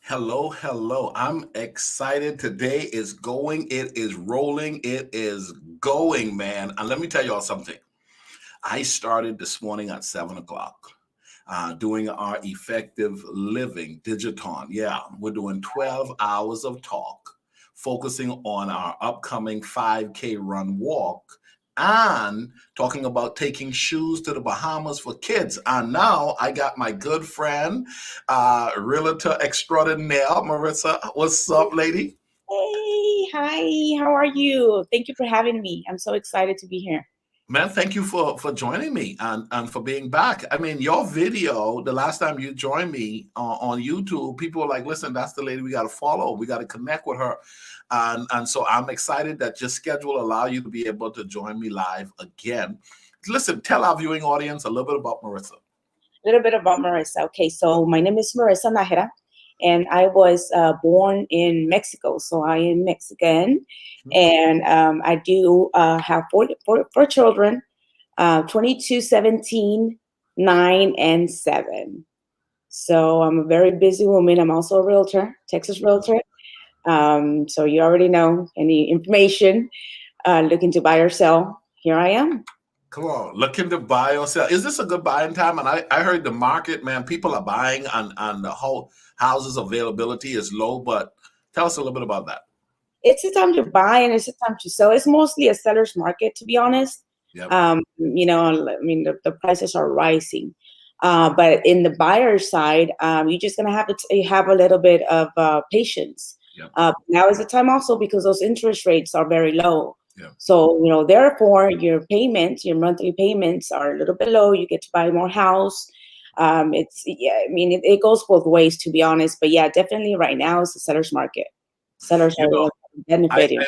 Hello, hello. I'm excited. Today is going. It is rolling. It is going, man. And let me tell y'all something. I started this morning at 7 o'clock doing our effective living Digi-thon. Yeah, we're doing 12 hours of talk, focusing on our upcoming 5K run walk and talking about taking shoes to the Bahamas for kids. And now I got my good friend, realtor extraordinaire, Maritza. What's up, lady? Hey, hi, how are you? Thank you for having me. I'm so excited to be here. Man, thank you for joining me and for being back. I mean, your video, the last time you joined me on YouTube, people were like, listen, that's the lady we got to follow. We got to connect with her. And so I'm excited that your schedule allow you to be able to join me live again. Listen, tell our viewing audience a little bit about Maritza. A little bit about Maritza. Okay, so my name is Maritza Najera, and I was born in Mexico, so I am Mexican. And I do have four children, 22, 17, 9, and 7. So I'm a very busy woman. I'm also a realtor, Texas realtor. So you already know any information looking to buy or sell. Here I am. Come on, looking to buy or sell. Is this a good buying time? And I heard the market, man, people are buying and the whole houses availability is low, but tell us a little bit about that. It's a time to buy and it's a time to sell. It's mostly a seller's market, to be honest. Yep. I mean, the prices are rising. But in the buyer side, you're just going to have to have a little bit of patience. Yep. Now is the time also because those interest rates are very low. Yeah. So, therefore, your payments, your monthly payments are a little bit low. You get to buy more house. I mean, it goes both ways, to be honest. But yeah, definitely right now is the seller's market. Sellers You know, are I, benefiting.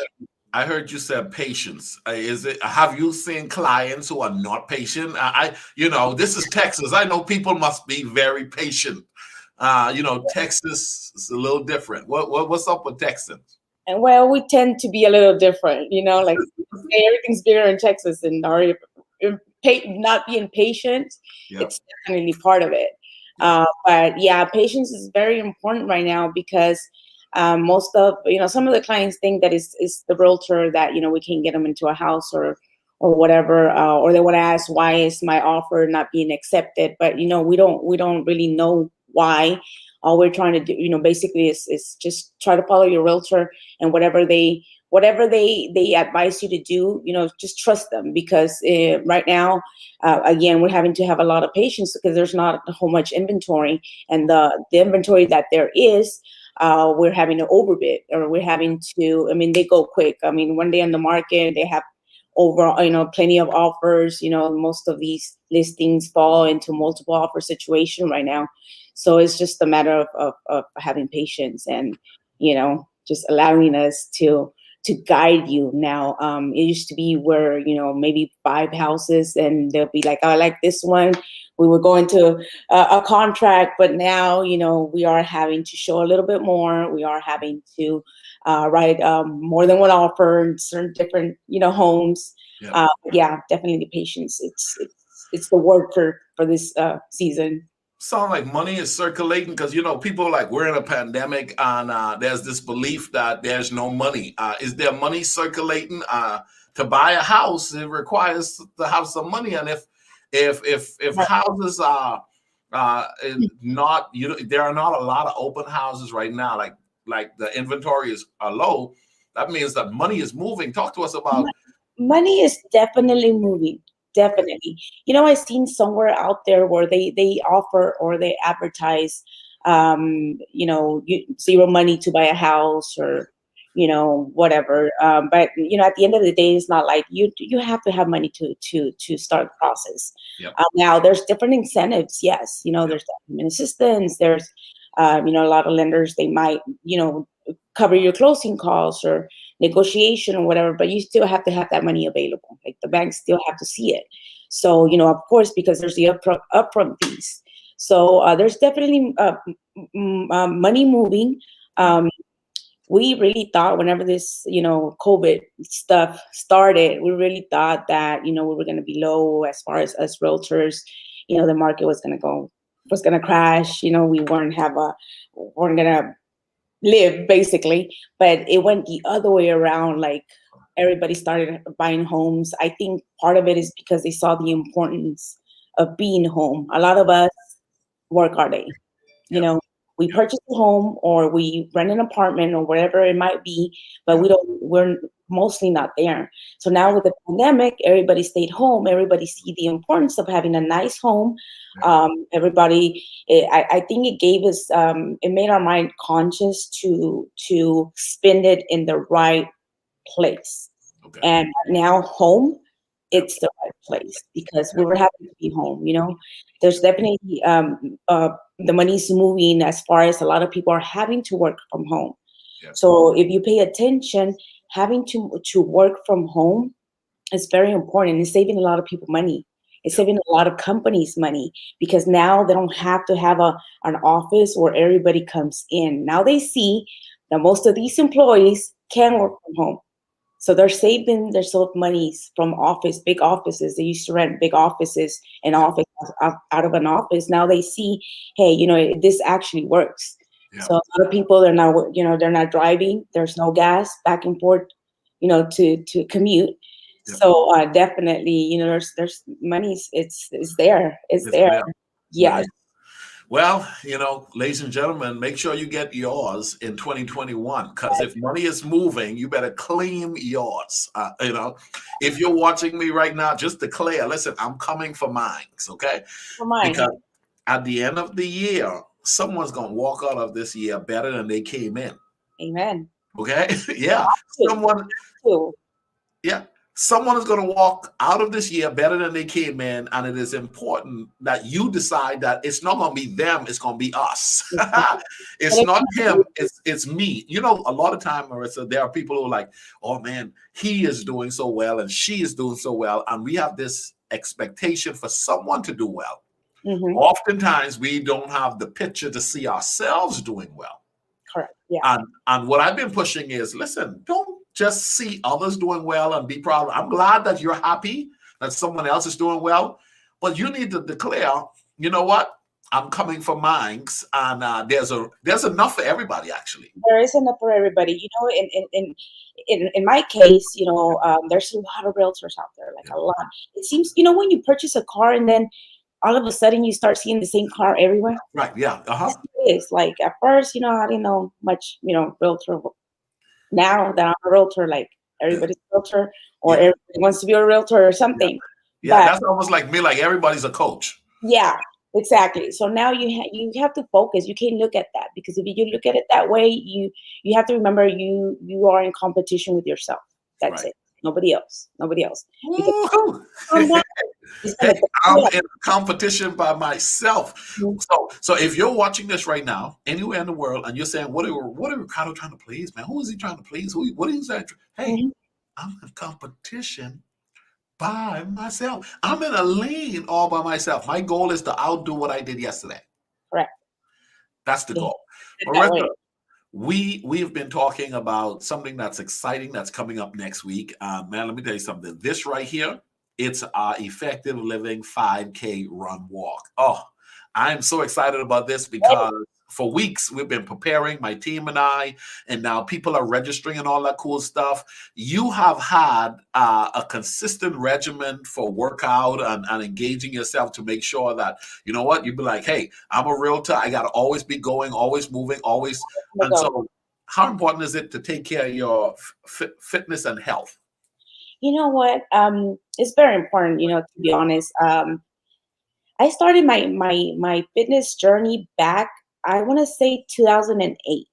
I heard you said patience. Is it? Have you seen clients who are not patient? This is Texas. I know people must be very patient. Texas is a little different. What's up with Texans? And well, we tend to be a little different, like everything's bigger in Texas, and not being patient, Yep. it's definitely part of it. But yeah, patience is very important right now because most of some of the clients think that is the realtor that we can get them into a house or whatever, or they want to ask why is my offer not being accepted. But we don't really know why. All we're trying to do, basically is just try to follow your realtor, and whatever they advise you to do, just trust them, because right now, again, we're having to have a lot of patience because there's not a whole much inventory, and the inventory that there is, we're having to overbid, or we're having to. I mean, they go quick. I mean, one day on the market, they have over, plenty of offers. Most of these listings fall into multiple offer situation right now. So it's just a matter of having patience and, just allowing us to guide you. Now, it used to be where, maybe 5 houses and they'll be like, oh, I like this one. We were going to a contract, but now, we are having to show a little bit more. We are having to write more than one offer in certain different, homes. Yeah. Yeah, definitely patience. It's the word for this season. Sound like money is circulating because people are like, we're in a pandemic and there's this belief that there's no money. Is there money circulating? To buy a house, it requires to have some money, and if houses are not, there are not a lot of open houses right now. Like the inventory are low. That means that money is moving. Talk to us about. Money is definitely moving. Definitely. I seen somewhere out there where they offer or they advertise, zero money to buy a house, or, whatever. But, at the end of the day, it's not like you have to have money to start the process. Yep. Now, there's different incentives. Yes. There's document assistance. There's, a lot of lenders, they might, cover your closing costs or negotiation or whatever, but you still have to have that money available. Like, the banks still have to see it. So, of course, because there's the upfront fees. So there's definitely money moving. We really thought whenever this, COVID stuff started, we really thought that, we were going to be low as far as realtors. The market was going to crash. We weren't going to live basically, but it went the other way around. Like everybody started buying homes. I think part of it is because they saw the importance of being home. A lot of us work our day, you Yep. know, we Yep. purchase a home or we rent an apartment or whatever it might be, but Yep. we're mostly not there. So now Yep. with the pandemic, everybody stayed home. Everybody see the importance of having a nice home. Yep. I think it gave us, it made our mind conscious to spend it in the right place. Okay. And now home, Yep. it's the right place because we Yep. were happy to be home. There's definitely the money's moving as far as a lot of people are having to work from home. Yep. So if you pay attention, having to work from home is very important. It's saving a lot of people money. It's Yep. saving a lot of companies money because now they don't have to have an office where everybody comes in. Now they see that most of these employees can work from home. So they're saving themselves monies from big offices. They used to rent big offices and Yep. office out of an office. Now they see, hey, this actually works. Yep. So a lot of people, they're not driving. There's no gas back and forth, to commute. Yep. So definitely, there's money. It's there. It's It's there. there. Yes. Nice. Well, ladies and gentlemen, make sure you get yours in 2021 because if money is moving, you better claim yours. If you're watching me right now, just declare, listen, I'm coming for mine, okay? For mine. Because at the end of the year, someone's going to walk out of this year better than they came in, Amen. okay? Yeah. Too. Someone, Too. yeah. Someone is going to walk out of this year better than they came in. And it is important that you decide that it's not going to be them, it's going to be us. It's not him, it's me. A lot of time, Maritza, there are people who are like, oh man, he is doing so well and she is doing so well. And we have this expectation for someone to do well. Mm-hmm. Oftentimes, we don't have the picture to see ourselves doing well. Correct. Yeah. And what I've been pushing is, listen, don't just see others doing well and be proud. I'm glad that you're happy that someone else is doing well, but you need to declare, you know what? I'm coming for mine, and there's enough for everybody. Actually, There is enough for everybody. In my case, there's a lot of realtors out there, like yeah. a lot. It seems, when you purchase a car and then all of a sudden you start seeing the same car everywhere. Right? Yeah. Yes, it is. Like at first, I didn't know much, realtor. Now that I'm a realtor, like Yeah. everybody's a realtor or Yeah. everybody wants to be a realtor or Yeah. something. Yeah. But That's almost like me. Like everybody's a coach. yeah, exactly. So now you have to focus. You can't look at that because if you look at it that way, you have to remember you are in competition with yourself. That's Right. it. Nobody else. Nobody else. Because Woo-hoo. someone is Hey, gonna take I'm you in a competition by myself. up. So if you're watching this right now, anywhere in the world, and you're saying, what are Ricardo trying to please, man? Who is he trying to please? What is that? Hey, Mhm. I'm in competition by myself. I'm in a lane all by myself. My goal is to outdo what I did yesterday. Correct. That's the Yeah, goal. that way. Marissa, we've been talking about something that's exciting that's coming up next week. Man, let me tell you something. This right here, it's our effective living 5K run walk. Oh, I'm so excited about this because for weeks we've been preparing, my team and now people are registering and all that cool stuff. You have had a consistent regimen for workout and engaging yourself to make sure that, you know what, you'd be like, hey, I'm a realtor. I got to always be going, always moving, always. And Go. so, how important is it to take care of your fitness and health? You know what? It's very important. To be honest. I started my fitness journey back. I want to say 2008.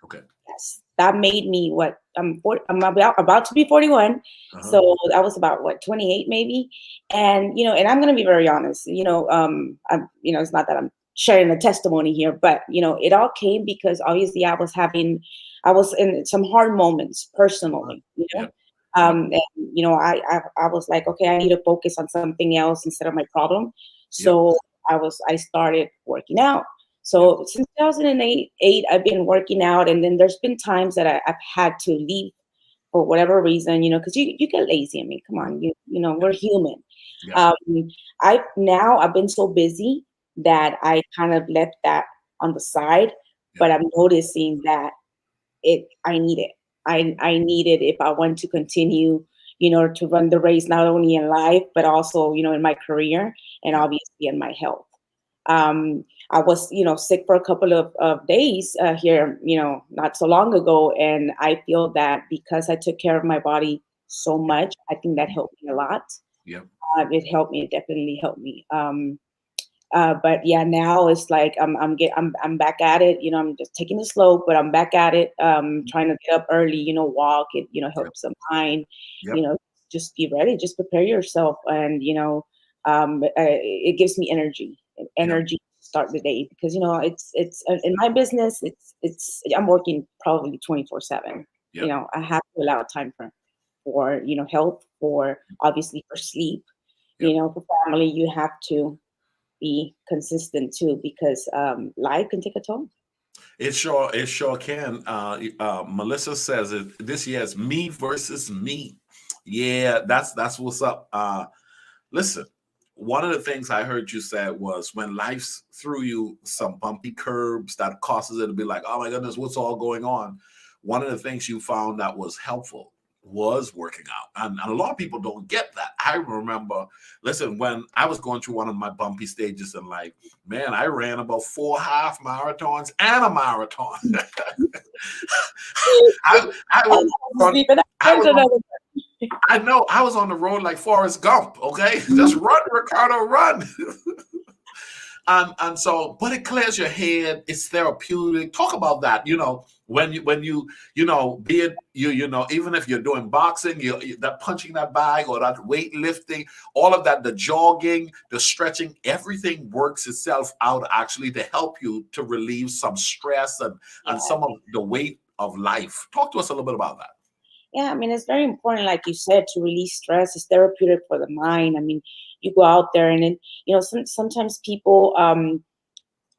Okay. Yes, that made me what I'm about to be 41. Uh-huh. So I was about what 28 maybe, and I'm gonna be very honest. It's not that I'm sharing a testimony here, but it all came because obviously I was in some hard moments Uh-huh. personally. Yeah. Yeah. And I was like, okay, I need to focus on something else instead of my problem. Yep. So I started working out. Yep. So since 2008, I've been working out, and then there's been times that I've had to leave for whatever reason, because you get lazy. I mean, come on, we're human. Yeah. Um, I've been so busy that I kind of left that on the side, Yeah. but I'm noticing that I need it. I need it if I want to continue, to run the race, not only in life, but also, in my career and Yeah. obviously in my health. I was, sick for a couple of days here, not so long ago. And I feel that because I took care of my body so Yeah. much, I think that helped me a lot. Yeah. It helped me. It definitely helped me. But yeah, now it's like I'm back at it. I'm just taking it slow, but I'm back at it. Trying to get up early. Walk. It Yep. helps the mind. Yep. Just be ready. Just prepare yourself, and it gives me Yep. energy to start the day because it's in my business. It's I'm working probably 24/7. Yep. I have to allow time for health, for obviously for sleep. Yep. For family, you have to be consistent too because life can take a toll. It sure can. Melissa says this year is me versus me. Yeah, that's what's up. Listen, one of the things I heard you said was when life threw you some bumpy curbs that causes it to be like, oh my goodness, what's all going on? One of the things you found that was helpful was working out. And a lot of people don't get that. I remember, listen, when I was going through one of my bumpy stages in life, man, I ran about 4 half marathons and a marathon. I was on, I was on I know I was on the road like Forrest Gump, okay? Just run, Ricardo, run. And so, but it clears your head, it's therapeutic. Talk about that, when you be it even if you're doing boxing, that punching that bag or that weightlifting, all of that, the jogging, the stretching, everything works itself out actually to help you to relieve some stress and some of the weight of life. Talk to us a little bit about that. Yeah, I mean, it's very important, like you said, to release stress. It's therapeutic for the mind. I mean, you go out there and then, sometimes people,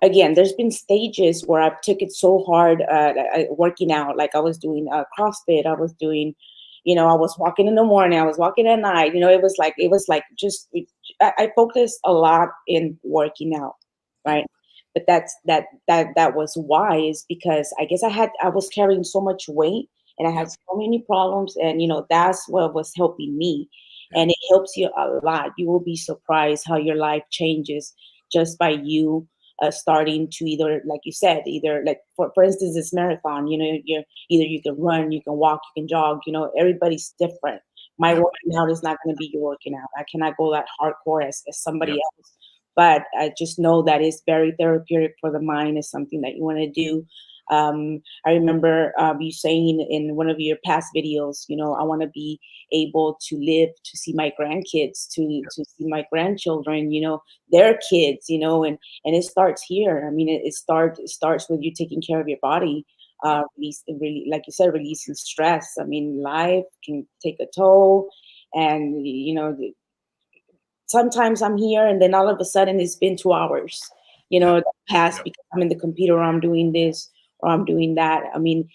again, there's been stages where I've took it so hard, working out, like I was doing CrossFit. I was doing, I was walking in the morning, I was walking at night. It was like just, I focused a lot in working out, Yeah, right? But that was wise because I guess I was carrying so much weight and I yeah, had so many problems, and that's what was helping me, yeah, and it helps you a lot. You will be surprised how your life changes just by you starting to either, like you said, either like for instance, this marathon. You're either you can run, you can walk, you can jog. Everybody's different. My yeah, working out is not going to be your working out. I cannot go that hardcore as somebody yeah, else. But I just know that it's very therapeutic for the mind. Is something that you want to do. I remember you saying in one of your past videos, I want to be able to live to see my grandkids, to see my grandchildren, their kids, and it starts here. I mean, it starts with you taking care of your body, yeah, really, like you said, releasing stress. I mean, life can take a toll, and sometimes I'm here and then all of a sudden it's been 2 hours, yeah, that passed yeah, because I'm in the computer or I'm doing this or I'm doing that. I mean,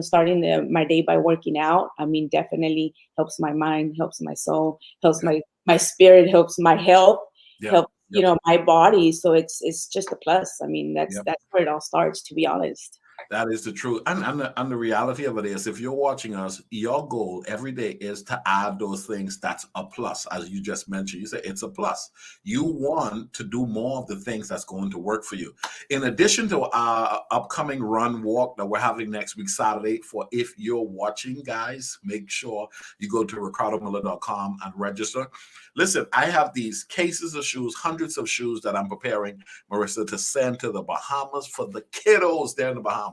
starting my day by working out, I mean, definitely helps my mind, helps my soul, helps yeah, my spirit, helps my health, yeah, helps, yeah, my body. So it's just a plus. I mean, that's yeah. that's where it all starts, to be honest. That is the truth. And the reality of it is, if you're watching us, your goal every day is to add those things that's a plus. As you just mentioned, you say it's a plus. You want to do more of the things that's going to work for you. In addition to our upcoming run walk that we're having next week, Saturday, for if you're watching, guys, make sure you go to ricardomiller.com and register. Listen, I have these cases of shoes, hundreds of shoes that I'm preparing, Marissa, to send to the Bahamas for the kiddos there in the Bahamas.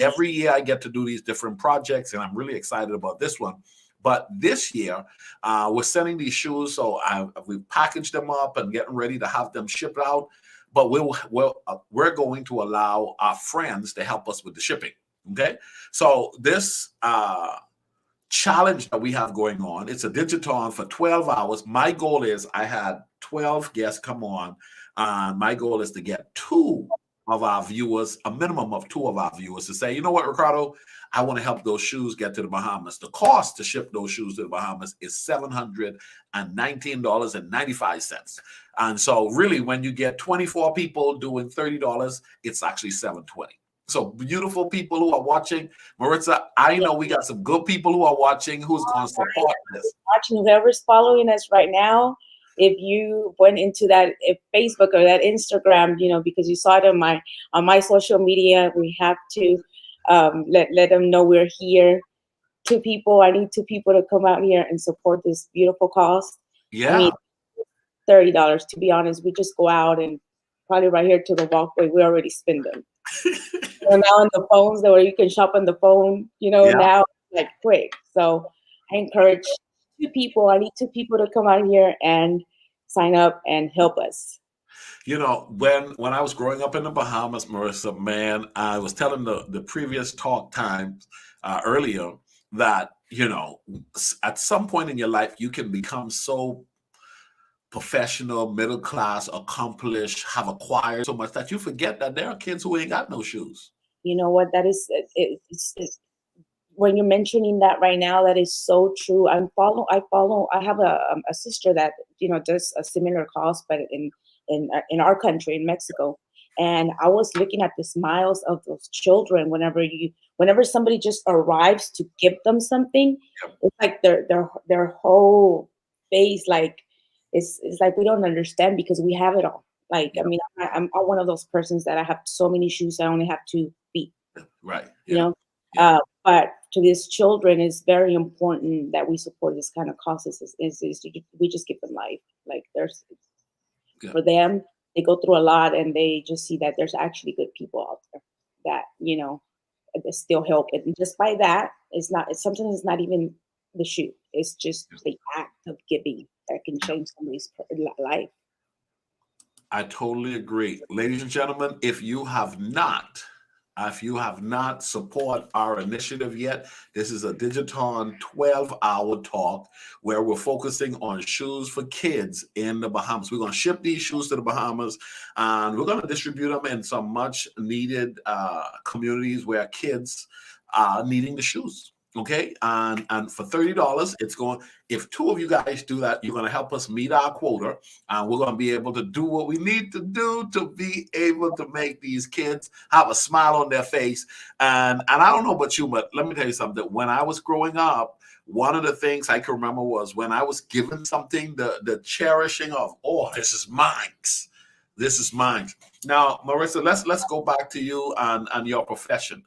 Every year I get to do these different projects, and I'm really excited about this one. But this year, we're sending these shoes, so we've packaged them up and getting ready to have them shipped out. But we're going to allow our friends to help us with the shipping. Okay, so this challenge that we have going on, it's a Digi-thon for 12 hours. My goal is I had 12 guests come on. My goal is to get two of our viewers, a minimum of two of our viewers, to say, you know what, Ricardo, I want to help those shoes get to the Bahamas. The cost to ship those shoes to the Bahamas is $719.95. And so really, when you get 24 people doing $30, it's actually $720. So beautiful people who are watching. Maritza, I know we got some good people who are watching who's going to support this. Watching whoever's following us right now, if you went into that if Facebook or that Instagram, because you saw it on my social media, we have to let them know we're here. Two people, I need two people to come out here and support this beautiful cause. I mean, Yeah. $30, to be honest. We just go out and probably right here to the walkway, we already spend them. Now on the phones, where you can shop on the phone, Yeah. now like quick. So I encourage two people. I need two people to come out here and sign up and help us. When I was growing up in the Bahamas, Marissa, man, I was telling the previous talk times earlier that, at some point in your life, you can become so professional, middle class, accomplished, have acquired so much that you forget that there are kids who ain't got no shoes. You know what? That is, it's when you're mentioning that right now, that is so true. I have a sister that does a similar cause, but in our country, in Mexico. And I was looking at the smiles of those children whenever somebody just arrives to give them something. It's like their whole face, like it's like we don't understand because we have it all. Like, I mean, I'm one of those persons that I have so many shoes, I only have 2 feet. Right. you Yeah. know Yeah. but to these children, it's very important that we support this kind of causes. We just give them life. Like, there's Yeah. for them, they go through a lot, and they just see that there's actually good people out there that that still help. And just by that, sometimes it's not even the shoe, it's just the act of giving that can change somebody's life. I totally agree. Ladies and gentlemen, if you have not support our initiative yet, this is a Digi-thon 12-hour talk where we're focusing on shoes for kids in the Bahamas. We're going to ship these shoes to the Bahamas, and we're going to distribute them in some much needed communities where kids are needing the shoes. Okay, and for $30, it's going. If two of you guys do that, you're going to help us meet our quota, and we're going to be able to do what we need to do to be able to make these kids have a smile on their face. And I don't know about you, but let me tell you something. When I was growing up, one of the things I can remember was when I was given something, the cherishing of, oh, this is mine. This is mine. Now, Marissa, let's go back to you and your profession.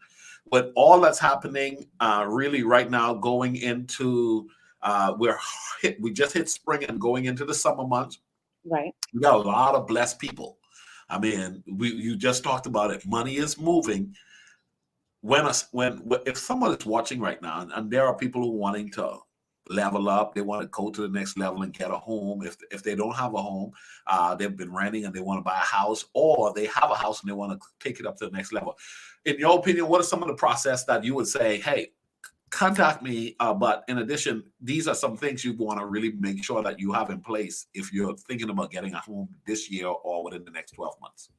With all that's happening, really right now, going into we just hit spring and going into the summer months. Right. We got a lot of blessed people. I mean, you just talked about it. Money is moving. If someone is watching right now, and there are people who are wanting to level up, they want to go to the next level and get a home. If they don't have a home, they've been renting and they want to buy a house, or they have a house and they want to take it up to the next level. In your opinion, what are some of the process that you would say, hey, contact me? But in addition, these are some things you want to really make sure that you have in place if you're thinking about getting a home this year or within the next 12 months.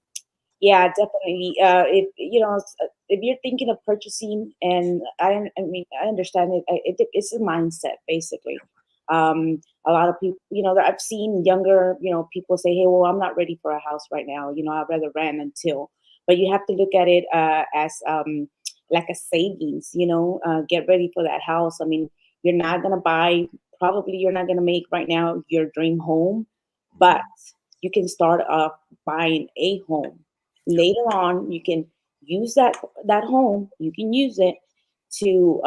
Yeah, definitely. If you're thinking of purchasing, and I mean, I understand it. It's a mindset, basically. A lot of people, I've seen younger, people say, "Hey, well, I'm not ready for a house right now. I'd rather rent until." But you have to look at it as like a savings. Get ready for that house. I mean, you're not gonna buy. Probably, you're not gonna make right now your dream home, but you can start off buying a home. Later on, you can use that home. You can use it to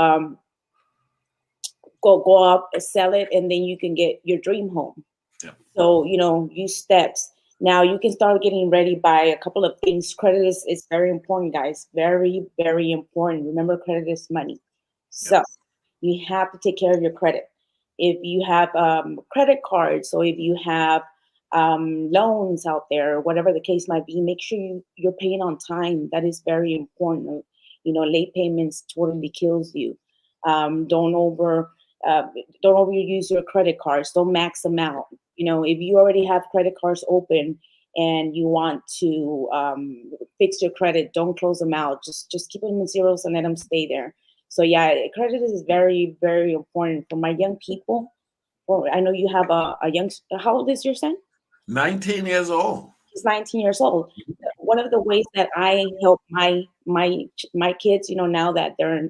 go up, sell it, and then you can get your dream home. Yeah. So use steps. Now you can start getting ready by a couple of things. Credit is very important, guys. Very, very important. Remember, credit is money. So you have to take care of your credit. If you have credit cards, or if you have loans out there, whatever the case might be, make sure you're paying on time. That is very important. Late payments totally kills you. Don't overuse your credit cards. Don't max them out. If you already have credit cards open and you want to fix your credit, don't close them out. Just keep them in zeros and let them stay there. So yeah, credit is very, very important for my young people. Well, I know you have a young. How old is your son? 19 years old. He's 19 years old. one of the ways that I help my kids, now that they're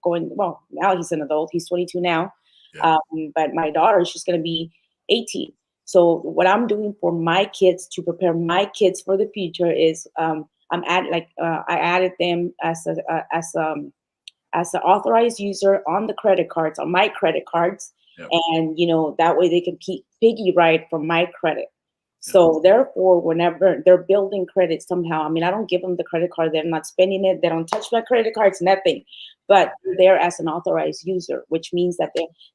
going, well, now he's an adult, he's 22 now, Yeah. but my daughter, she's going to be 18. So what I'm doing for my kids to prepare my kids for the future is, I added them as an authorized user on the credit cards, on my credit cards, Yeah. and that way they can keep piggy right from my credit. Yeah. So therefore, whenever they're building credit somehow, I mean, I don't give them the credit card; they're not spending it. They don't touch my credit cards, nothing. But they're as an authorized user, which means that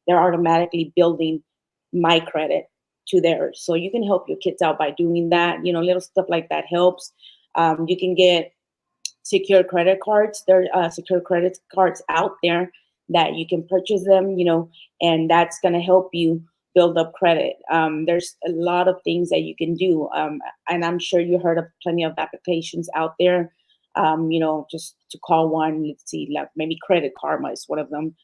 they're automatically building my credit to theirs. So you can help your kids out by doing that. Little stuff like that helps. You can get secure credit cards. There are secure credit cards out there that you can purchase them, and that's going to help you build up credit. There's a lot of things that you can do. And I'm sure you heard of plenty of applications out there. Just to call one, let's see, like maybe Credit Karma is one of them.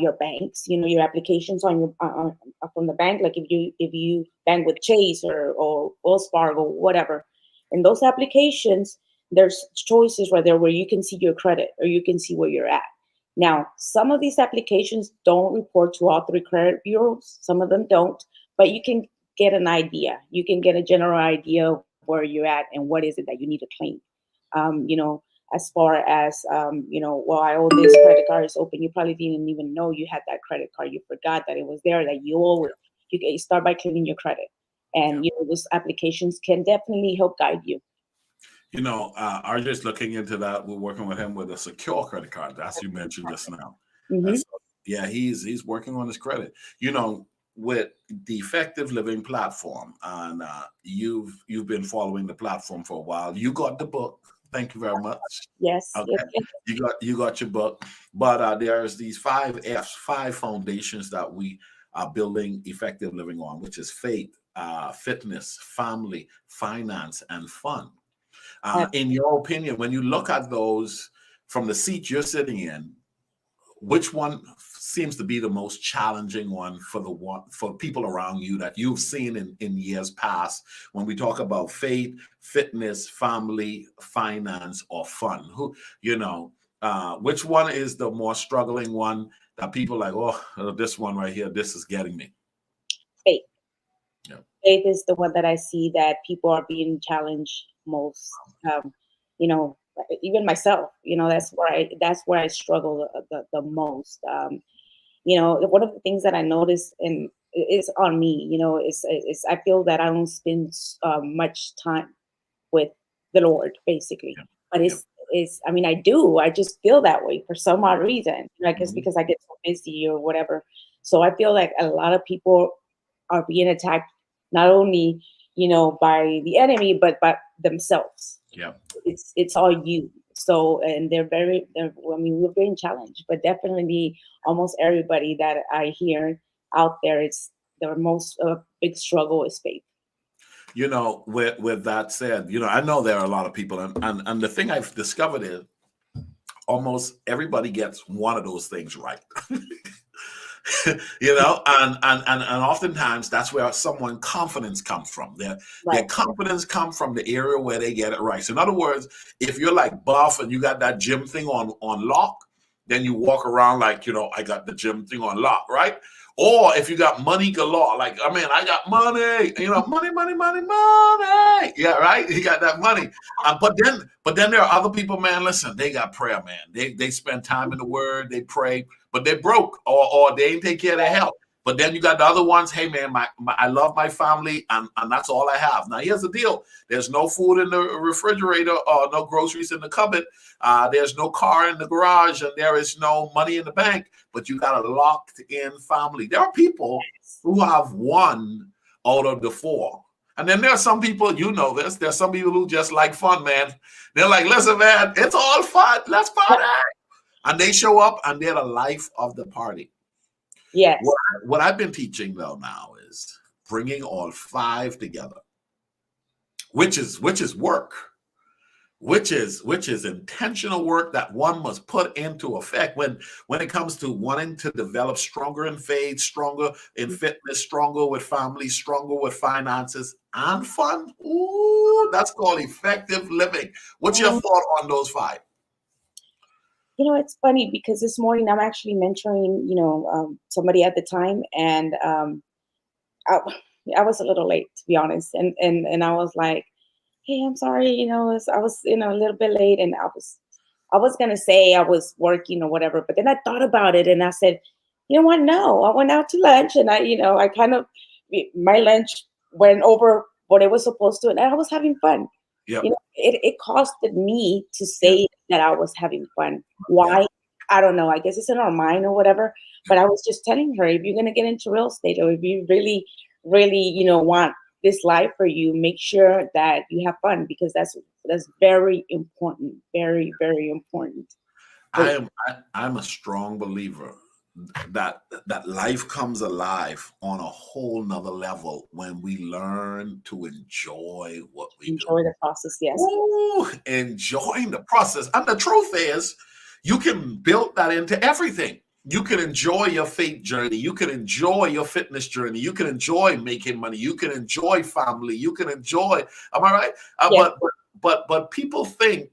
Your banks, your applications on your from the bank, like if you bank with Chase or Wells Fargo, whatever. In those applications, there's choices right there where you can see your credit or you can see where you're at. Now, some of these applications don't report to all three credit bureaus. Some of them don't, but you can get an idea. You can get a general idea of where you're at and what is it that you need to claim. As far as, well, I owe this credit card is open. You probably didn't even know you had that credit card. You forgot that it was there, that you owe it. You can start by claiming your credit. And, those applications can definitely help guide you. RJ's looking into that. We're working with him with a secure credit card, as you mentioned just now. Mhm. So, yeah, he's working on his credit. With the Effective Living platform, and you've been following the platform for a while. You got the book. Thank you very much. Yes. Okay, Yes. you got your book, but there's these 5 F's, 5 foundations that we are building effective living on, which is faith, fitness, family, finance, and fun. In your opinion, when you look at those from the seat you're sitting in, which one seems to be the most challenging one for people around you that you've seen in years past when we talk about faith, fitness, family, finance, or fun? Which one is the more struggling one that people like, oh, this one right here, this is getting me? Faith. Yeah. Faith is the one that I see that people are being challenged most. You know, Even myself, that's where I struggle the most. One of the things that I notice and it's on me, is I feel that I don't spend much time with the Lord, basically. Yeah. But Yeah. I mean, I do. I just feel that way for some odd reason. I guess Mhm. because I get so busy or whatever. So I feel like a lot of people are being attacked not only, by the enemy, but by themselves. Yeah. It's all you. So, and I mean, we're being challenged, but definitely almost everybody that I hear out there, it's the most big struggle is faith. With that said, I know there are a lot of people, and the thing I've discovered is almost everybody gets one of those things right. And oftentimes that's where someone confidence comes from. Their Right. confidence comes from the area where they get it right. So in other words, if you're like buff and you got that gym thing on lock, then you walk around like, I got the gym thing on lock, right? Or if you got money galore, like, I got money, money, money, money, money. Yeah, right? You got that money. But then there are other people, man, listen, they got prayer, man. They spend time in the word, they pray, but they're broke or they ain't take care of their health. But then you got the other ones, hey, man, I love my family and that's all I have. Now, here's the deal. There's no food in the refrigerator or no groceries in the cupboard. There's no car in the garage and there is no money in the bank, but you got a locked in family. There are people who have one out of the 4. And then there are some people, this, there's some people who just like fun, man. They're like, listen, man, it's all fun. Let's party. And they show up and they're the life of the party. Yes. What I've been teaching though now is bringing all 5 together, which is work. which is intentional work that one must put into effect when it comes to wanting to develop stronger in faith, stronger in fitness, stronger with family, stronger with finances and fun. Ooh, that's called effective living. What's your Um, thought on those five? it's funny because this morning I'm actually mentoring, somebody at the time, and I, I was a little late, to be honest, and I was like, "Hey, I'm sorry, I was, a little bit late," and I was gonna say I was working or whatever, but then I thought about it and I said, "You know what? No, I went out to lunch, and I kind of my lunch went over what it was supposed to, and I was having fun. Yep, It costed me to yep, say that I was having fun. yep, Why? I don't know. I guess it's in our mind or whatever. But I was just telling her, if you're gonna get into real estate, or if you really, really, want this life for you, make sure that you have fun, because that's very important, very, very important. For I'm a strong believer that life comes alive on a whole nother level when we learn to enjoy what we do. enjoy the process. Yes. Ooh, enjoying the process. And the truth is, you can build that into everything. You can enjoy your faith journey. You can enjoy your fitness journey. You can enjoy making money. You can enjoy family. You can enjoy. Am I right? Yes. But people think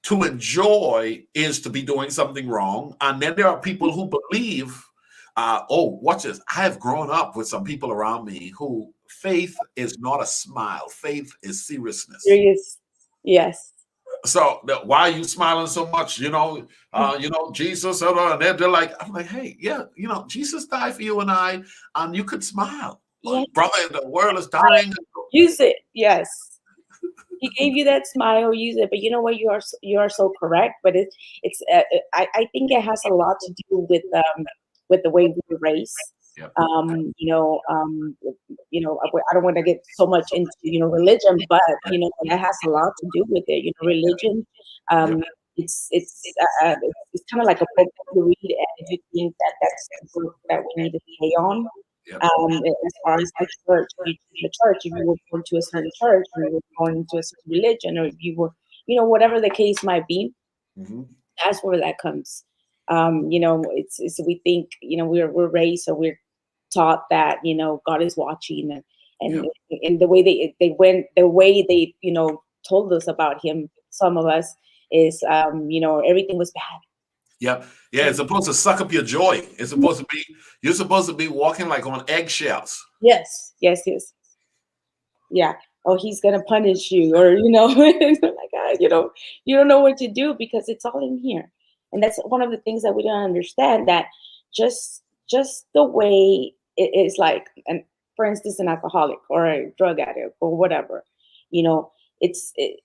to enjoy is to be doing something wrong. And then there are people who believe, oh, watch this. I have grown up with some people around me who faith is not a smile, faith is seriousness. Serious. Yes. So why are you smiling so much? Jesus, and they're like, I'm like, hey, yeah, Jesus died for you and I, and you could smile. Yes. Brother, the world is dying. Use it. Yes. He gave you that smile, use it. But you know what? You are so correct. But I think it has a lot to do with the way we were raised. Yep, I don't want to get so much into religion, but it has a lot to do with it. Religion. yep, Um, it's kind of like a book to read, and if you think that that's the book that we need to stay on, yep, as far as the church, if you were born to a certain church, or you were born into a certain religion, or if you were, whatever the case might be, hmm that's where that comes. It's we think, we're raised, or we're taught that God is watching, and yep. and the way they went, the way they told us about Him. Some of us is everything was bad. Yeah, yeah. It's supposed to suck up your joy. It's supposed to be. You're supposed to be walking like on eggshells. Yes, yes, yes. Yeah. Oh, he's gonna punish you, or like, you don't know what to do, because it's all in here. And that's one of the things that we don't understand, that just the way it is, like, and for instance, an alcoholic or a drug addict or whatever,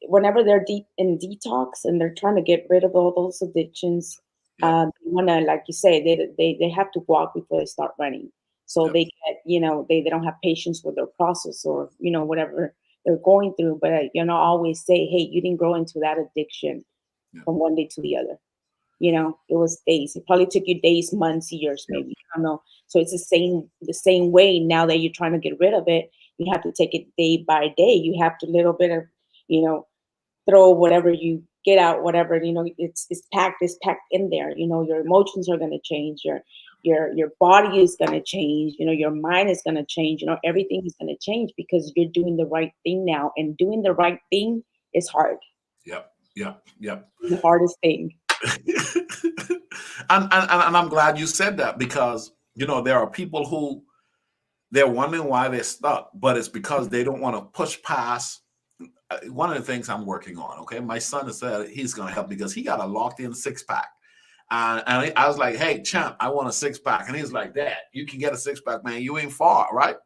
whenever they're deep in detox and they're trying to get rid of all those addictions, Yep, they wanna, like you say, they have to walk before they start running. So yep, they get, they don't have patience with their process, or whatever they're going through. But always say, hey, you didn't grow into that addiction yep, from one day to the other. It was days. It probably took you days, months, years, yep, maybe. I don't know. So it's the same way. Now that you're trying to get rid of it, you have to take it day by day. You have to little bit of, you know, throw whatever you get out, whatever, it's packed in there. Your emotions are going to change, your body is going to change, your mind is going to change, everything is going to change, because you're doing the right thing now, and doing the right thing is hard. yep, yep, yep. The hardest thing. And I'm glad you said that, because there are people who they're wondering why they're stuck, but it's because they don't want to push past. One of the things I'm working on, okay, my son has said he's going to help because he got a locked in six pack. And I was like, hey, champ, I want a six pack. And he's like, Dad, you can get a six pack, man. You ain't far, right?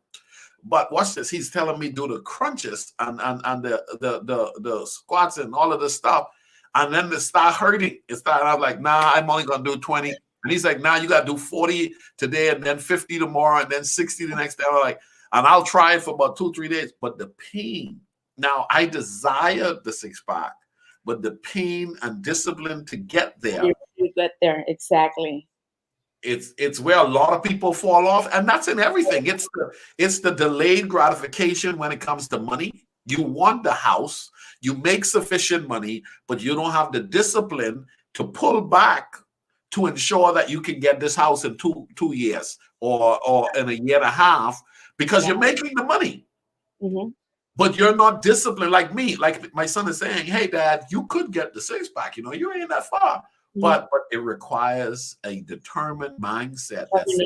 But watch this. He's telling me do the crunches and the squats and all of this stuff. And then it start hurting. I was like, nah, I'm only going to do 20. And he's like, nah, you got to do 40 today, and then 50 tomorrow, and then 60 the next day. I'm like, and I'll try it for about 2-3 days. But the pain, now I desire the six pack, but the pain and discipline to get there, You get there, exactly. it's where a lot of people fall off, and that's in everything. It's the delayed gratification when it comes to money. You want the house, you make sufficient money, but you don't have the discipline to pull back to ensure that you can get this house in 2 years or in a year and a half because Yeah. you're making the money. Hmm. But you're not disciplined like me. Like my son is saying, hey, Dad, you could get the six pack. You ain't that far. Hmm. But it requires a determined mindset that says,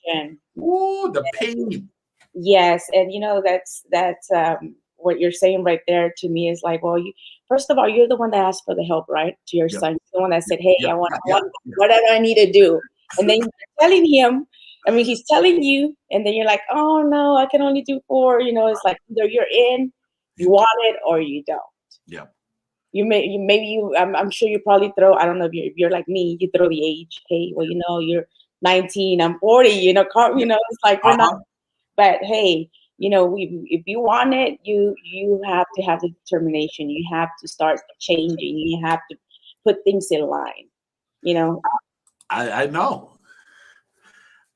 Determination. ooh, the pain. Yes, and that's what you're saying right there to me is like, well, first of all, you're the one that asked for the help, right? To your Yeah, son, you're the one that said, "Hey, yeah, I yeah, want, yeah. what do I need to do?" And then you're telling him. I mean, he's telling you, and then you're like, "Oh no, I can only do four." It's like either you're in, you You, want it, or you don't. yeah. I'm sure you probably throw. I don't know if you're like me, you throw the age. Hey, well, you're 19, I'm 40. It's like we're not. Uh-huh. But hey, if you want it, you have to have the determination. You have to start changing. You have to put things in line. You know, I know.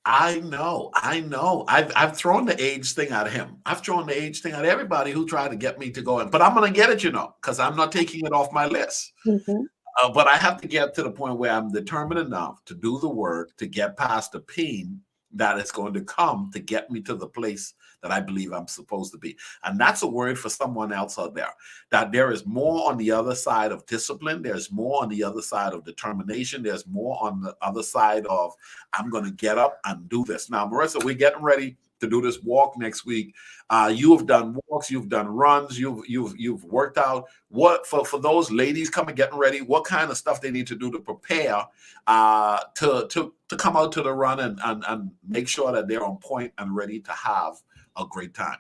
I know. I know. I've thrown the age thing at him. I've thrown the age thing at everybody who tried to get me to go in. But I'm going to get it, because I'm not taking it off my list. Mhm. But I have to get to the point where I'm determined enough to do the work to get past the pain that is going to come to get me to the place that I believe I'm supposed to be. And that's a word for someone else out there, that there is more on the other side of discipline. There's more on the other side of determination. There's more on the other side of I'm going to get up and do this. Now, Maritza, we're getting ready to do this walk next week. You have done walks, you've done runs, you've worked out. What for those ladies coming getting ready? What kind of stuff they need to do to prepare to come out to the run and make sure that they're on point and ready to have a great time.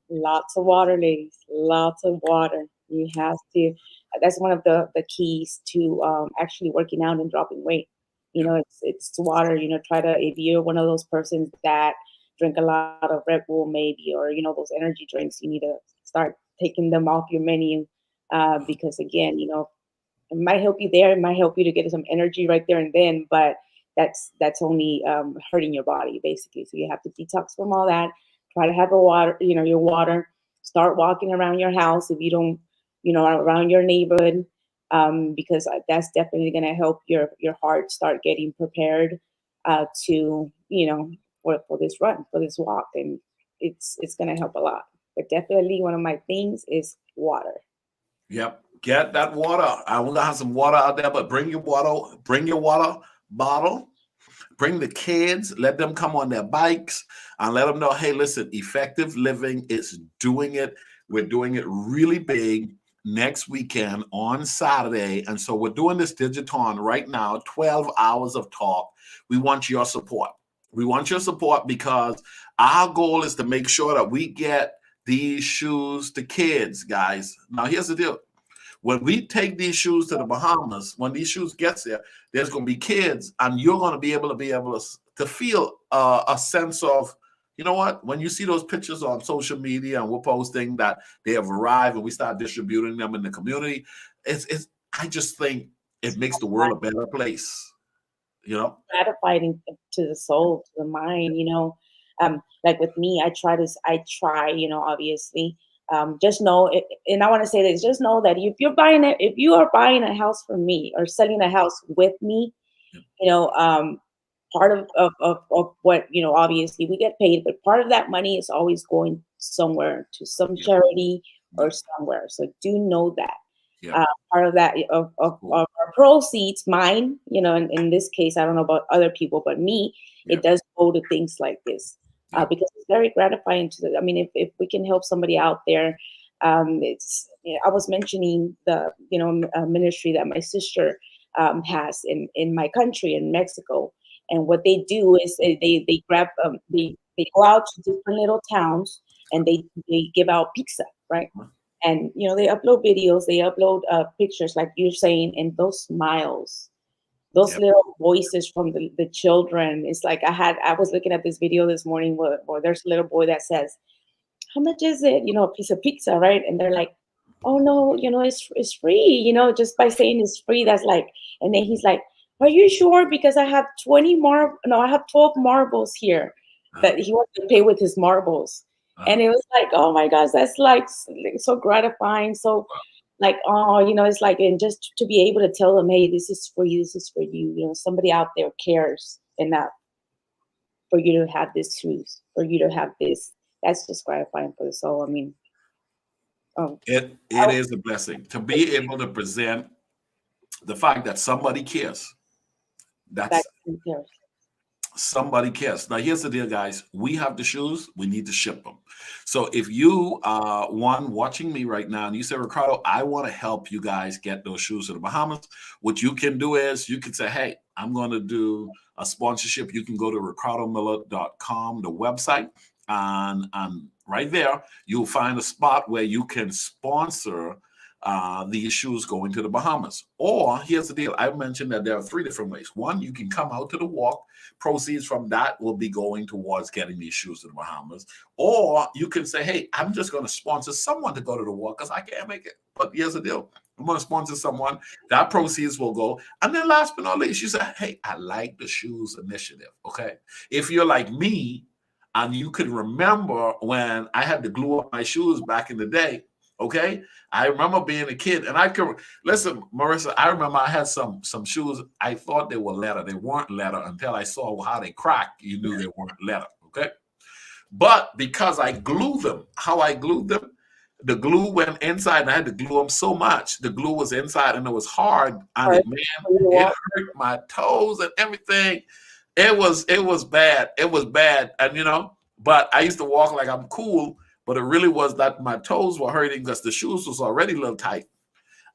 Lots of water, ladies. Lots of water. You have to. That's one of the keys to actually working out and dropping weight. Yeah, It's water. Try to, if you're one of those persons that drink a lot of Red Bull, maybe, or those energy drinks, you need to start taking them off your menu, because again, it might help you there. It might help you to get some energy right there and then, but that's only hurting your body basically. So you have to detox from all that. Try to have your water. Start walking around your house if you don't, around your neighborhood, because that's definitely going to help your heart start getting prepared to, for this run, for this walk, and it's going to help a lot. But definitely one of my things is water. yep. Get that water. I want to have some water out there, but bring your water. Bring your water bottle. Bring the kids. Let them come on their bikes and let them know. Hey, listen, effective living is doing it. We're doing it really big next weekend on Saturday, and so we're doing this Digi-thon right now. 12 hours of talk. We want your support. We want your support because our goal is to make sure that we get these shoes to kids, guys. Now, here's the deal. When we take these shoes to the Bahamas, when these shoes gets there, there's going to be kids, and you're going to be able to feel a sense of, you know what? When you see those pictures on social media and we're posting that they have arrived and we start distributing them in the community, it's I just think it makes the world a better place. You know? Gratifying to the soul, to the mind. Like with me, I try, obviously. Just know, and I want to say this: just know that if you are buying a house from me or selling a house with me, you know, part of what, obviously we get paid, but part of that money is always going somewhere to some Yeah, charity or yeah, somewhere. So do know that yeah. part of that Cool. of our proceeds, mine, in this case, I don't know about other people, but me, Yeah, it does go to things like this, yeah, because it's very gratifying I mean, if we can help somebody out there, I was mentioning the, ministry that my sister has in my country, in Mexico. And what they do is they grab, they go out to different little towns and they give out pizza, right? And they upload videos, they upload pictures like you're saying, and those smiles, those yeah, little voices from the children. It's like I was looking at this video this morning where there's a little boy that says, how much is it, a piece of pizza, right? And they're like, oh no, it's free, just by saying it's free, that's like. And then he's like, are you sure? Because I have 20 no, I have 12 marbles here, uh, that he wants to pay with his marbles. And it was like, oh my gosh, that's like so gratifying. So like, oh, it's like, and just to be able to tell them, hey, this is for you, this is for you. Somebody out there cares enough for you to have this truth, for you to have this. That's just gratifying for the soul. I mean, oh, It is a blessing to be able to present the fact that somebody cares. that That's cares. somebody cares. Now, here's the deal, guys. We have the shoes. We need to ship them. So if you are one watching me right now and you say, Ricardo, I want to help you guys get those shoes to the Bahamas, what you can do is you can say, hey, I'm going to do a sponsorship. You can go to ricardomiller.com, the website, and right there, you'll find a spot where you can sponsor these shoes going to the Bahamas. Or here's the deal. I mentioned that there are three different ways. One, you can come out to the walk. Proceeds from that will be going towards getting these shoes to the Bahamas. Or you can say, hey, I'm just going to sponsor someone to go to the walk because I can't make it. But here's the deal. I'm going to sponsor someone. That proceeds will go. And then last but not least, you say, hey, I like the shoes initiative. Okay. If you're like me and you could remember when I had to glue up my shoes back in the day, okay, I remember being a kid, and I could listen, Marissa. I remember I had some shoes. I thought they were leather. They weren't leather until I saw how they cracked. You knew they weren't leather. Okay, but because I glued them, how I glued them, the glue went inside, and I had to glue them so much. The glue was inside, and it was hard, and Hard it for you to it walk. hurt my toes and everything. It was bad. It was bad, and but I used to walk like I'm cool, but it really was that my toes were hurting because the shoes was already a little tight.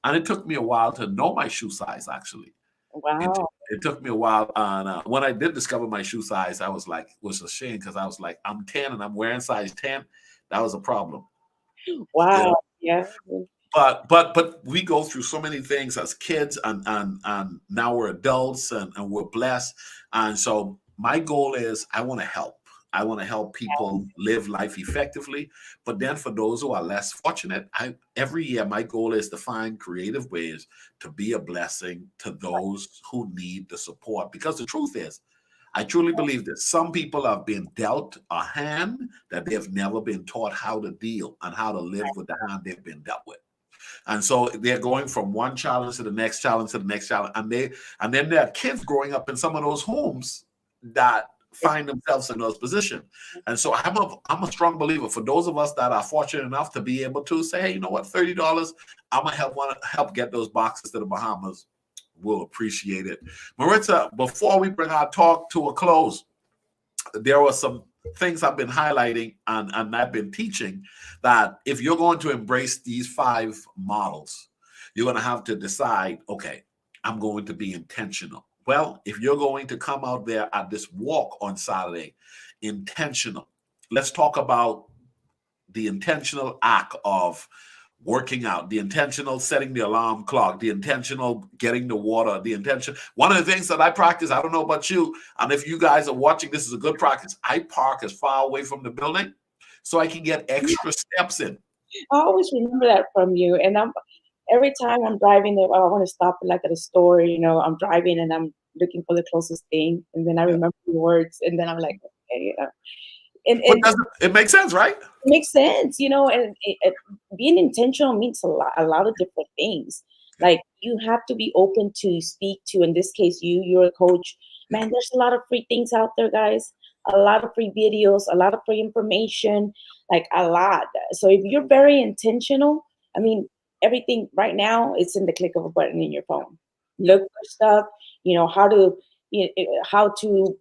And it took me a while to know my shoe size, actually. It, Wow. it took me a while. And when I did discover my shoe size, I was ashamed because I was like, I'm 10 and I'm wearing size 10. That was a problem. You know? Wow. Yeah. But we go through so many things as kids, and now we're adults, and we're blessed. And so my goal is I want to help. I want to help people live life effectively. But then for those who are less fortunate, I every year my goal is to find creative ways to be a blessing to those who need the support. Because the truth is, I truly believe that some people have been dealt a hand that they have never been taught how to deal and how to live with the hand they've been dealt with. And so they're going from one challenge to the next challenge to the next challenge. And then there are kids growing up in some of those homes that find themselves in those positions. And so I'm a strong believer for those of us that are fortunate enough to be able to say, hey, you know what, $30, I'm gonna help get those boxes to the Bahamas. We'll appreciate it. Maritza, before we bring our talk to a close, there were some things I've been highlighting and I've been teaching that if you're going to embrace these 5 models, you're going to have to decide, okay, I'm going to be intentional. Well, if you're going to come out there at this walk on Saturday, intentional. Let's talk about the intentional act of working out, the intentional setting the alarm clock, the intentional getting the water, the intention. One of the things that I practice, I don't know about you, and if you guys are watching, this is a good practice. I park as far away from the building so I can get extra steps in. I always remember that from you. And every time I'm driving there, I want to stop like at a store, I'm driving and I'm looking for the closest thing. And then I Yeah. remember the words and then I'm like, okay, But and doesn't it make sense, right? it makes sense, and being intentional means a lot of different things. Yeah. Like you have to be open to speak to, in this case, you're a coach. Yeah. Man, there's a lot of free things out there, guys. A lot of free videos, a lot of free information, like a lot. So if you're very intentional, I mean, everything right now it's in the click of a button in your phone. Look for stuff, how to, how to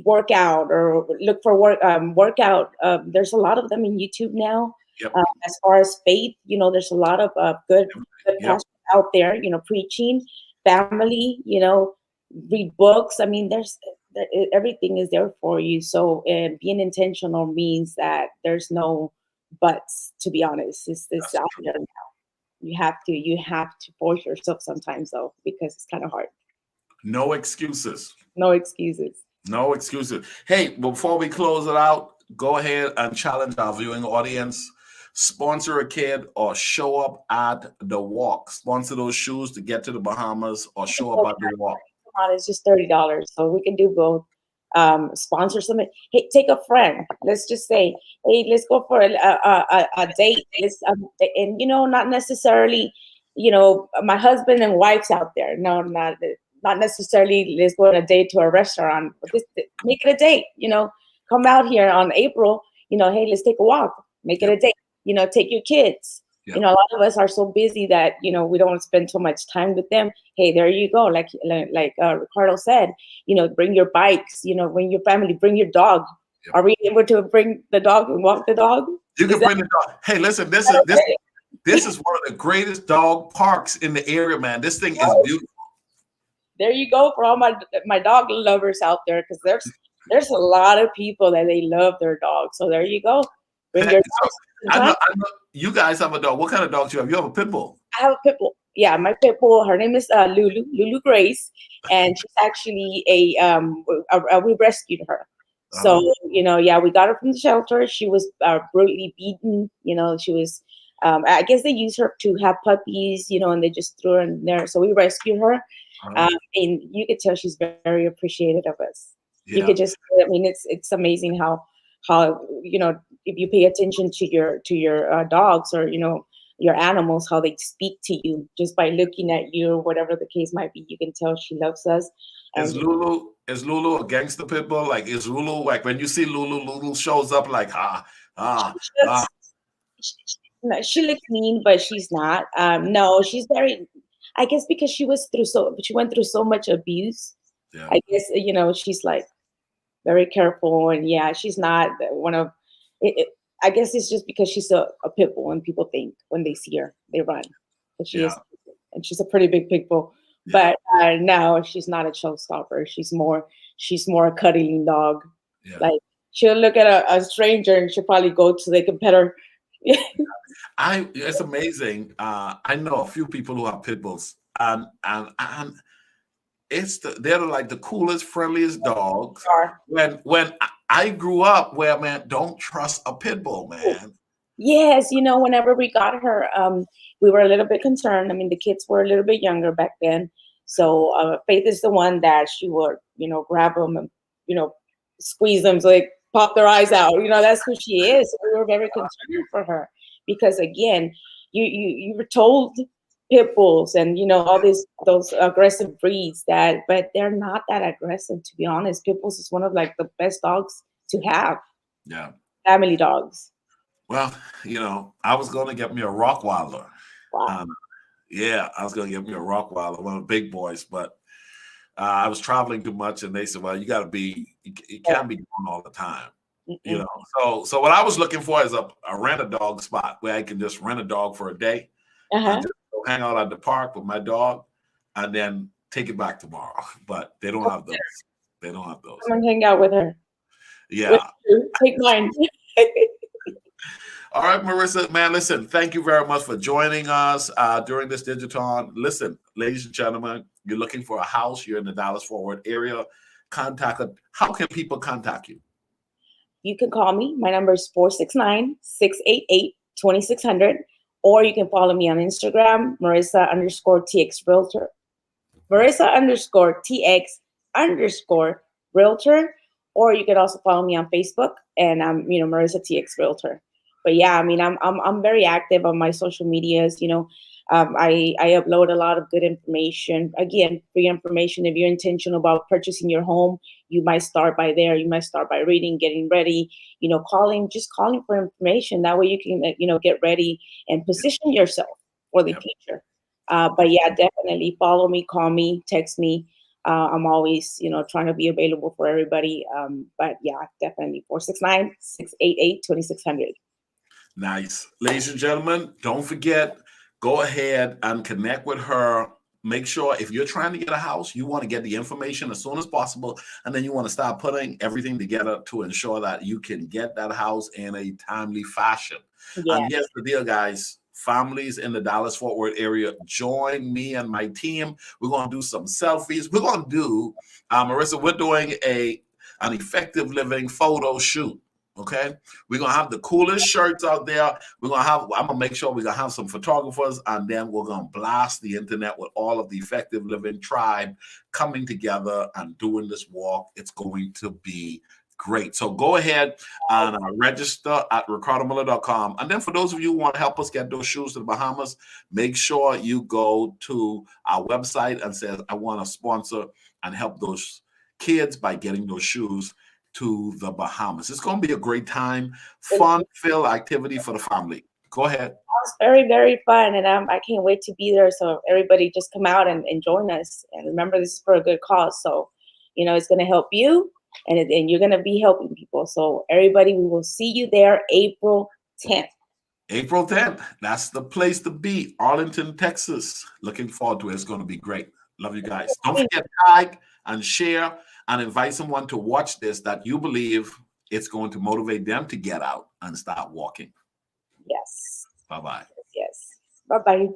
work out or look for workout. There's a lot of them in YouTube now. Yep. As far as faith, there's a lot of good Yep. pastors out there, preaching, family, read books. I mean, everything is there for you. So being intentional means that there's no buts. To be honest, it's That's out true. there now. You have to force yourself sometimes though, because it's kind of hard. No excuses. No excuses. No excuses. Hey, before we close it out, go ahead and challenge our viewing audience. Sponsor a kid or show up at the walk. Sponsor those shoes to get to the Bahamas or show up at the walk. Come on, it's just $30, so we can do both. sponsor something. Hey, take a friend. Let's just say, hey, let's go for a date. Let's and not necessarily, my husband and wife's out there. No, not necessarily. Let's go on a date to a restaurant. But make it a date. Come out here on April. Hey, let's take a walk. Make it a date. Take your kids. Yeah. A lot of us are so busy that we don't spend so much time with them. Hey, there you go. Like Ricardo said, bring your bikes. Bring your family. Bring your dog. Yeah. Are we able to bring the dog and walk the dog? You can bring the dog. Hey, listen, this is one of the greatest dog parks in the area, man. This thing is beautiful. There you go for all my dog lovers out there, because there's a lot of people that they love their dogs. So there you go. Bring your dog. I know you guys have a dog. What kind of dogs do you have? You have a pit bull. I have a pit bull. Yeah, my pit bull. Her name is Lulu Grace, and she's actually we rescued her. So yeah, we got her from the shelter. She was brutally beaten. She was. I guess they use her to have puppies. And they just threw her in there. So we rescued her, and you could tell she's very appreciative of us. Yeah. You could just. I mean, it's amazing how if you pay attention to your dogs or your animals, how they speak to you just by looking at you or whatever the case might be. You can tell she loves us. Is Lulu a gangster pit bull? Like, is Lulu, like, when you see Lulu shows up like No, she looks mean, but she's not. No, she's very. I guess because she went through so much abuse. Yeah. I guess she's like very careful, and yeah, she's not one of it. I guess it's just because she's a pit bull, and people think when they see her, they run. But she is, and she's a pretty big pit bull. Yeah. But no, she's not a showstopper. She's more a cuddling dog. Yeah. Like, she'll look at a stranger and she'll probably go to the competitor. It's amazing. I know a few people who have pit bulls, and they're like the coolest, friendliest dogs. When I grew up, where, man, don't trust a pit bull, man. Yes, whenever we got her, we were a little bit concerned. I mean, the kids were a little bit younger back then, so Faith is the one that she would, grab them and, squeeze them so they pop their eyes out. That's who she is. We were very concerned for her because, again, you were told pit bulls and all those aggressive breeds but they're not that aggressive, to be honest. Pit bulls is one of like the best dogs to have. Yeah. Family dogs. Well, I was going to get me a Rottweiler. Wow. I was going to get me a Rottweiler, one of the big boys, but I was traveling too much, and they said, well, you can't be gone all the time. So what I was looking for is a rent a dog spot where I can just rent a dog for a day. And just go hang out at the park with my dog and then take it back tomorrow. But they don't have those. They don't have those. Come and hang out with her. Yeah. Take mine. All right, Maritza, man, listen, thank you very much for joining us during this Digi-thon. Listen, ladies and gentlemen, you're looking for a house, you're in the Dallas-Fort Worth area, how can people contact you? You can call me. My number is 469-688-2600. Or you can follow me on Instagram, Maritza_TX Realtor. Maritza_TX_Realtor. Or you can also follow me on Facebook, and I'm, Maritza TX Realtor. But yeah, I mean, I'm very active on my social medias. I upload a lot of good information. Again, free information. If you're intentional about purchasing your home, you might start by there. You might start by reading, getting ready, calling for information. That way you can, get ready and position yourself for the future. But yeah, definitely follow me, call me, text me. I'm always, trying to be available for everybody. But yeah, definitely 469-688-2600. Nice. Ladies and gentlemen, don't forget, go ahead and connect with her. Make sure if you're trying to get a house, you want to get the information as soon as possible. And then you want to start putting everything together to ensure that you can get that house in a timely fashion. Yeah. And here's the deal, guys. Families in the Dallas-Fort Worth area, join me and my team. We're going to do some selfies. We're going to do, Maritza, we're doing an effective living photo shoot. Okay, we're gonna have the coolest shirts out there. I'm gonna make sure we're gonna have some photographers, and then we're gonna blast the internet with all of the Effective Living tribe coming together and doing this walk. It's going to be great. So go ahead and register at ricardomiller.com. And then for those of you who want to help us get those shoes to the Bahamas, make sure you go to our website and says, I want to sponsor and help those kids by getting those shoes to the Bahamas. It's going to be a great time, fun-filled activity for the family. Go ahead. It's very, very fun, and I can't wait to be there. So everybody just come out and join us. And remember, this is for a good cause. So, it's going to help you, and you're going to be helping people. So everybody, we will see you there April 10th. April 10th. That's the place to be. Arlington, Texas. Looking forward to it. It's going to be great. Love you guys. Don't forget to like and share and invite someone to watch this that you believe it's going to motivate them to get out and start walking. Yes. Bye-bye. Yes. Bye-bye.